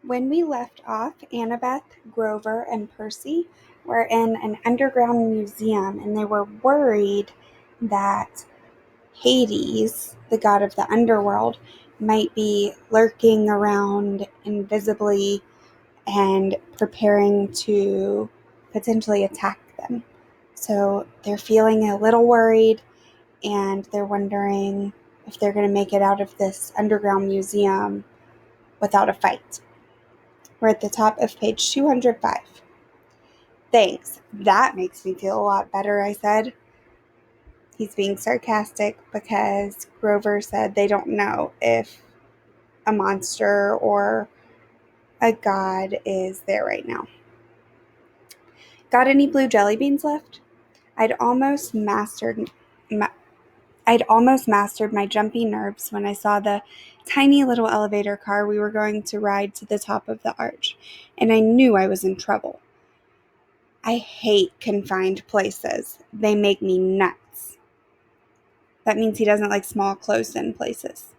When we left off, Annabeth, Grover, and Percy were in an underground museum, and they were worried that Hades, the god of the underworld, might be lurking around invisibly and preparing to potentially attack them. So they're feeling a little worried, and they're wondering if they're going to make it out of this underground museum without a fight. We're at the top of page 205. Thanks. That makes me feel a lot better, I said. He's being sarcastic because Grover said they don't know if a monster or a god is there right now. Got any blue jelly beans left? I'd almost mastered my jumpy nerves when I saw the tiny little elevator car we were going to ride to the top of the arch, and I knew I was in trouble. I hate confined places. They make me nuts. That means he doesn't like small, closed-in places.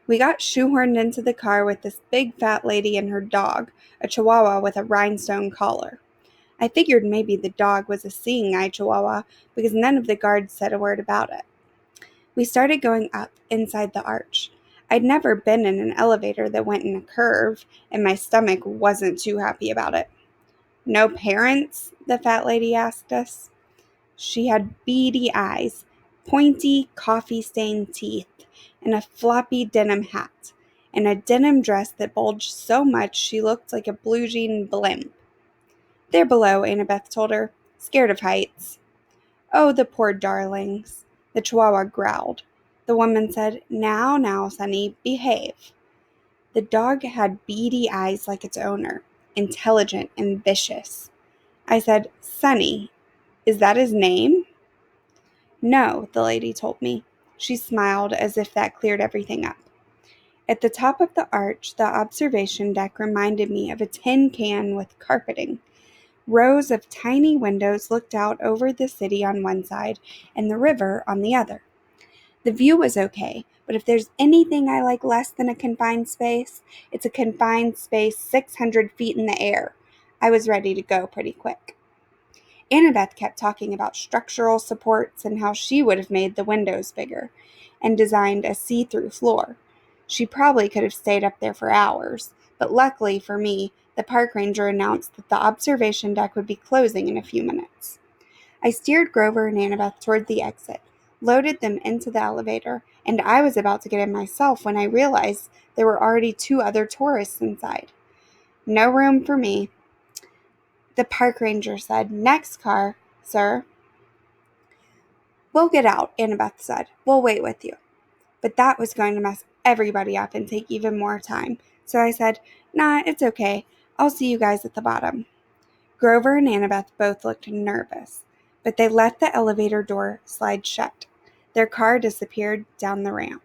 We got shoehorned into the car with this big fat lady and her dog, a chihuahua with a rhinestone collar. I figured maybe the dog was a seeing-eye chihuahua because none of the guards said a word about it. We started going up inside the arch. I'd never been in an elevator that went in a curve, and my stomach wasn't too happy about it. No parents? The fat lady asked us. She had beady eyes, pointy, coffee-stained teeth, and a floppy denim hat, and a denim dress that bulged so much she looked like a blue jean blimp. They're below, Annabeth told her, scared of heights. Oh, the poor darlings, the chihuahua growled. The woman said, Now, Sonny, behave. The dog had beady eyes like its owner, intelligent and vicious. I said, Sonny, is that his name? No, the lady told me. She smiled as if that cleared everything up. At the top of the arch, the observation deck reminded me of a tin can with carpeting. Rows of tiny windows looked out over the city on one side and the river on the other. The view was okay, but if there's anything I like less than a confined space, it's a confined space 600 feet in the air. I was ready to go pretty quick. Annabeth kept talking about structural supports and how she would have made the windows bigger and designed a see-through floor. She probably could have stayed up there for hours, but luckily for me, the park ranger announced that the observation deck would be closing in a few minutes. I steered Grover and Annabeth toward the exit, loaded them into the elevator, and I was about to get in myself when I realized there were already 2 other tourists inside. No room for me. The park ranger said, Next car, sir. We'll get out, Annabeth said. We'll wait with you. But that was going to mess everybody up and take even more time. So I said, Nah, it's okay. I'll see you guys at the bottom. Grover and Annabeth both looked nervous, but they let the elevator door slide shut. Their car disappeared down the ramp.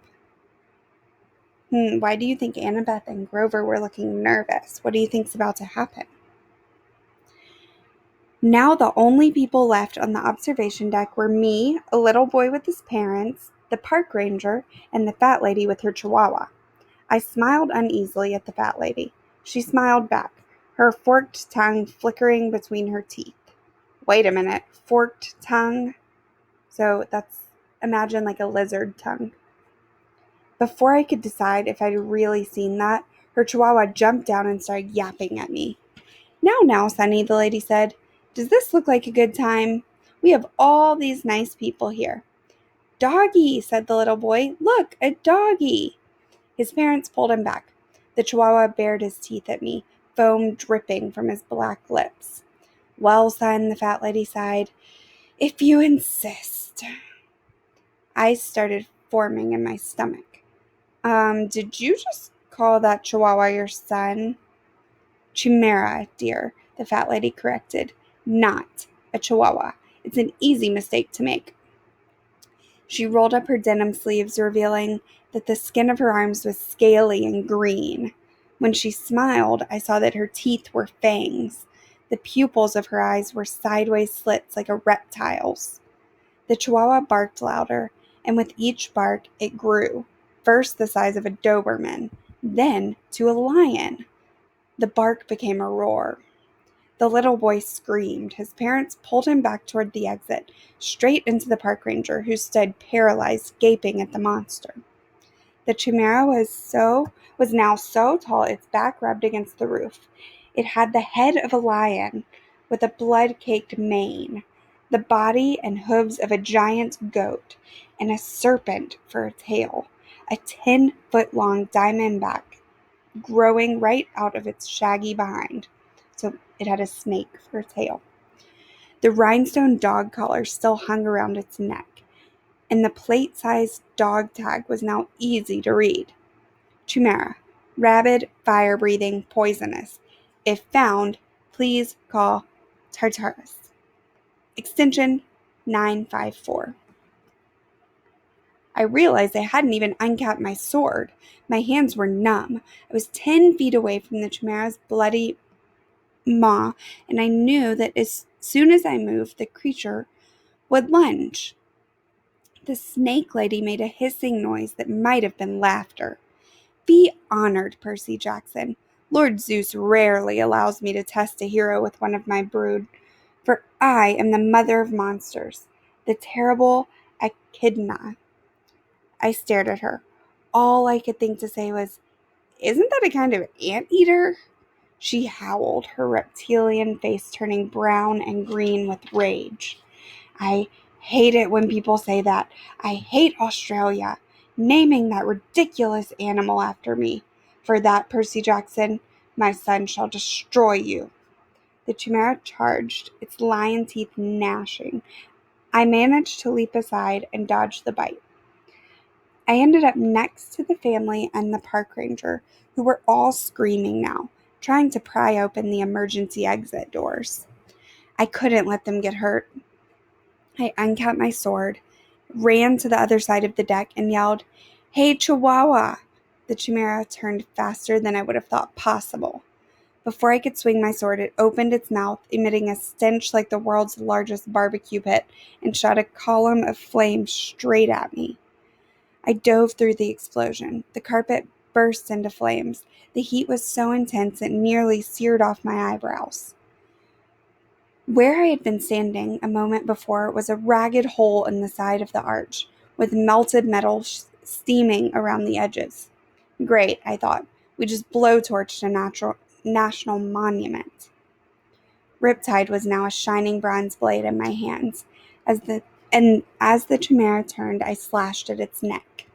Why do you think Annabeth and Grover were looking nervous? What do you think's about to happen? Now the only people left on the observation deck were me, a little boy with his parents, the park ranger, and the fat lady with her chihuahua. I smiled uneasily at the fat lady. She smiled back, her forked tongue flickering between her teeth. Wait a minute, forked tongue? So imagine like a lizard tongue. Before I could decide if I'd really seen that, her chihuahua jumped down and started yapping at me. Now, Sonny, the lady said. Does this look like a good time? We have all these nice people here. Doggy, said the little boy. Look, a doggy. His parents pulled him back. The chihuahua bared his teeth at me, foam dripping from his black lips. Well, son, the fat lady sighed. If you insist. Ice started forming in my stomach. Did you just call that chihuahua your son? Chimera, dear, the fat lady corrected. Not a chihuahua. It's an easy mistake to make. She rolled up her denim sleeves, revealing that the skin of her arms was scaly and green. When she smiled, I saw that her teeth were fangs. The pupils of her eyes were sideways slits like a reptile's. The chihuahua barked louder, and with each bark it grew, first the size of a Doberman, then to a lion. The bark became a roar. The little boy screamed. His parents pulled him back toward the exit, straight into the park ranger, who stood paralyzed, gaping at the monster. The chimera was now so tall its back rubbed against the roof. It had the head of a lion with a blood-caked mane, the body and hooves of a giant goat, and a serpent for a tail, a 10-foot-long diamondback growing right out of its shaggy behind. So it had a snake for a tail. The rhinestone dog collar still hung around its neck, and the plate-sized dog tag was now easy to read. Chimera, rabid, fire-breathing, poisonous. If found, please call Tartarus. Extension 954. I realized I hadn't even uncapped my sword. My hands were numb. I was 10 feet away from the chimera's bloody maw, and I knew that as soon as I moved, the creature would lunge. The snake lady made a hissing noise that might have been laughter. Be honored, Percy Jackson. Lord Zeus rarely allows me to test a hero with one of my brood, for I am the mother of monsters, the terrible Echidna. I stared at her. All I could think to say was, "Isn't that a kind of anteater?" She howled, her reptilian face turning brown and green with rage. I hate it when people say that. I hate Australia, naming that ridiculous animal after me. For that, Percy Jackson, my son shall destroy you. The chimera charged, its lion teeth gnashing. I managed to leap aside and dodge the bite. I ended up next to the family and the park ranger, who were all screaming now, trying to pry open the emergency exit doors. I couldn't let them get hurt. I uncapped my sword, ran to the other side of the deck, and yelled, "Hey, Chihuahua!" The chimera turned faster than I would have thought possible. Before I could swing my sword, it opened its mouth, emitting a stench like the world's largest barbecue pit, and shot a column of flame straight at me. I dove through the explosion. The carpet burst into flames. The heat was so intense it nearly seared off my eyebrows. Where I had been standing a moment before was a ragged hole in the side of the arch, with melted metal steaming around the edges. Great, I thought. We just blowtorched a national monument. Riptide was now a shining bronze blade in my hands. As the chimera turned, I slashed at its neck.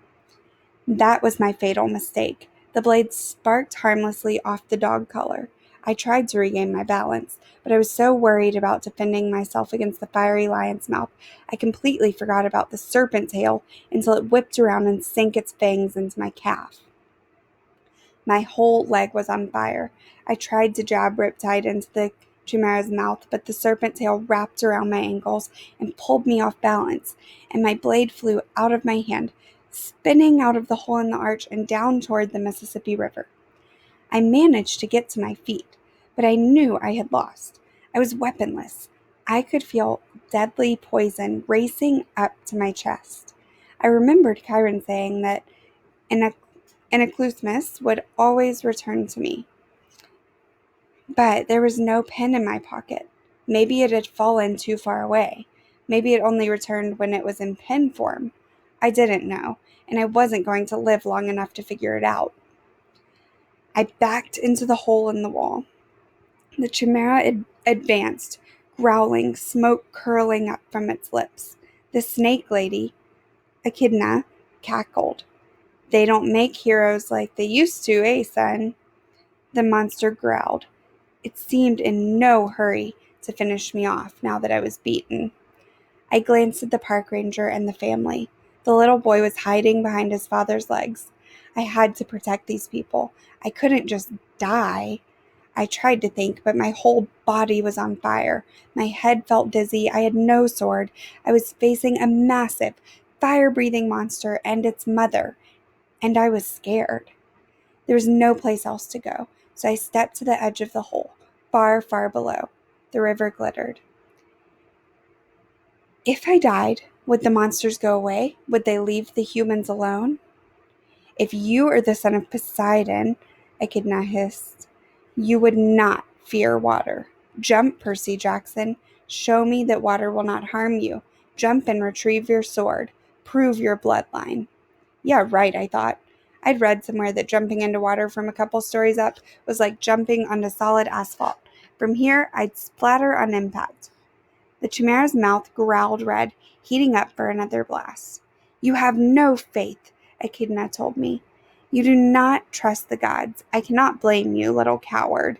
That was my fatal mistake. The blade sparked harmlessly off the dog collar. I tried to regain my balance, but I was so worried about defending myself against the fiery lion's mouth, I completely forgot about the serpent tail until it whipped around and sank its fangs into my calf. My whole leg was on fire. I tried to jab Riptide into the chimera's mouth, but the serpent tail wrapped around my ankles and pulled me off balance, and my blade flew out of my hand, spinning out of the hole in the arch and down toward the Mississippi River. I managed to get to my feet, but I knew I had lost. I was weaponless. I could feel deadly poison racing up to my chest. I remembered Chiron saying that an Eclusmus would always return to me. But there was no pen in my pocket. Maybe it had fallen too far away. Maybe it only returned when it was in pen form. I didn't know, and I wasn't going to live long enough to figure it out. I backed into the hole in the wall. The chimera advanced, growling, smoke curling up from its lips. The snake lady, Echidna, cackled. "They don't make heroes like they used to, eh, son?" The monster growled. It seemed in no hurry to finish me off now that I was beaten. I glanced at the park ranger and the family. The little boy was hiding behind his father's legs. I had to protect these people. I couldn't just die. I tried to think, but my whole body was on fire. My head felt dizzy. I had no sword. I was facing a massive, fire-breathing monster and its mother, and I was scared. There was no place else to go, so I stepped to the edge of the hole, far, far below. The river glittered. If I died, would the monsters go away? Would they leave the humans alone? If you are the son of Poseidon, Echidna hissed, you would not fear water. Jump, Percy Jackson. Show me that water will not harm you. Jump and retrieve your sword. Prove your bloodline. Yeah, right, I thought. I'd read somewhere that jumping into water from a couple stories up was like jumping onto solid asphalt. From here, I'd splatter on impact. The Chimera's mouth growled red, heating up for another blast. You have no faith, Echidna told me. You do not trust the gods. I cannot blame you, little coward.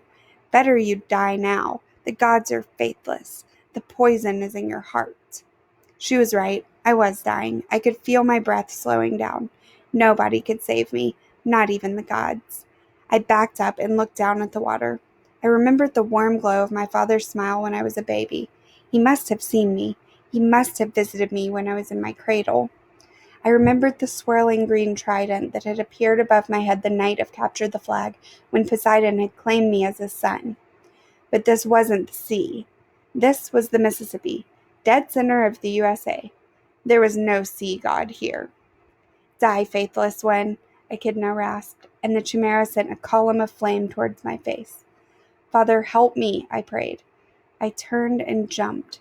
Better you die now. The gods are faithless. The poison is in your heart. She was right. I was dying. I could feel my breath slowing down. Nobody could save me, not even the gods. I backed up and looked down at the water. I remembered the warm glow of my father's smile when I was a baby. He must have seen me. He must have visited me when I was in my cradle. I remembered the swirling green trident that had appeared above my head the night of Capture the Flag, when Poseidon had claimed me as his son. But this wasn't the sea. This was the Mississippi, dead center of the USA. There was no sea god here. Die, faithless one, Echidna rasped, and the Chimera sent a column of flame towards my face. Father, help me, I prayed. I turned and jumped.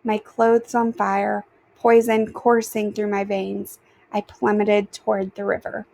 My clothes on fire, poison coursing through my veins, I plummeted toward the river.